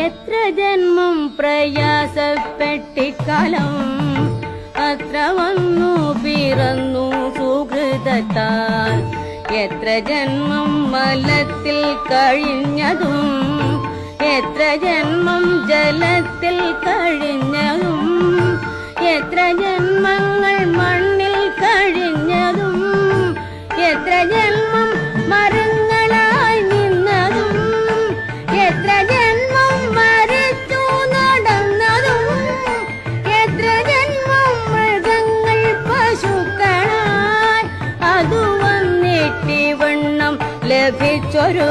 എത്ര ജന്മം പ്രയാസപ്പെട്ടിക്കാലം അത്ര വന്നു പിറന്നു സുഹൃതത്താൽ. എത്ര ജന്മം മലത്തിൽ കഴിഞ്ഞതും എത്ര ജന്മം ജലത്തിൽ കഴിഞ്ഞതും എത്ര ജന്മങ്ങൾ മണ്ണിൽ കഴിഞ്ഞതും എത്ര ജന്മം മരങ്ങളായി നിന്നതും എത്ര ജന്മം മരിച്ചു നടന്നതും എത്ര ജന്മം മൃഗങ്ങൾ പശുക്കളായി അതു വന്നിട്ടി വണ്ണം ലഭിച്ചൊരു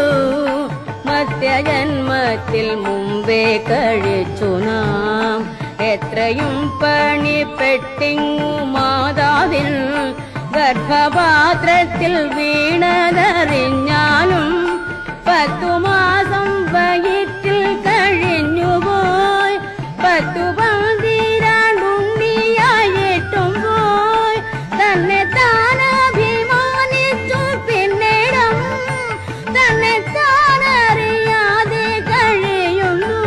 മധ്യജന്മത്തിൽ മുമ്പേ കഴിച്ചു നാം. എത്രയും പണിപ്പെട്ടിങ്ങു മാതാവിൽ ഗർഭപാത്രത്തിൽ വീണതറിഞ്ഞാലും 10 മാസം വയറ്റിൽ കഴിഞ്ഞുപോയി 10 പന്തിരാണ്ടുണ്ണിയായിട്ടും പോയി തന്നെ താനഭിമാനിച്ചു പിന്നിടം തന്നെ താനറിയാതെ കഴിയുന്നു.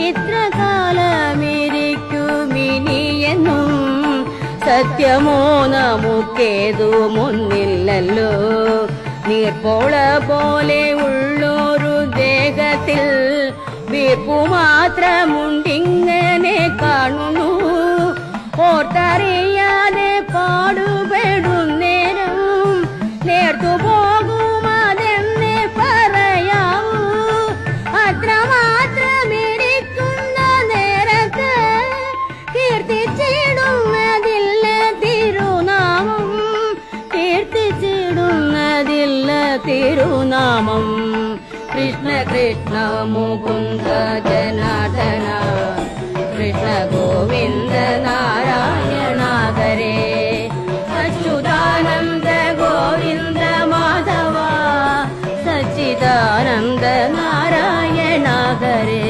ഇത്ര കാലമിരിക്കുമിനിയെന്നും സത്യമോ നമുക്കേതുമൊന്നില്ലല്ലോ. നീർപ്പോള പോലെ ഉള്ളൊരു ദേഹത്തിൽ വീർപ്പു മാത്രമുണ്ടിങ്ങനെ കാണുന്നു. ഓർത്തറിയാതെ പാടുപെടുന്നേരം നേർത്തു പോകുമതെന്നെ പറയാവൂ. അത്രമാത്രമിരിക്കുന്ന നേരത്ത് കീർത്തിച്ചിടുന്നതില്ല തിരുനാമം കീർത്തിച്ചിടുന്നതില്ല തിരുനാമം. കൃഷ്ണ കൃഷ്ണ മുകുന്ദ ജനാർദന കൃഷ്ണ ഗോവിന്ദ നാരായണ ഹരേ. അച്യുതാനന്ദ ഗോവിന്ദ മാധവ സച്ചിദാനന്ദ നാരായണ ഹരേ.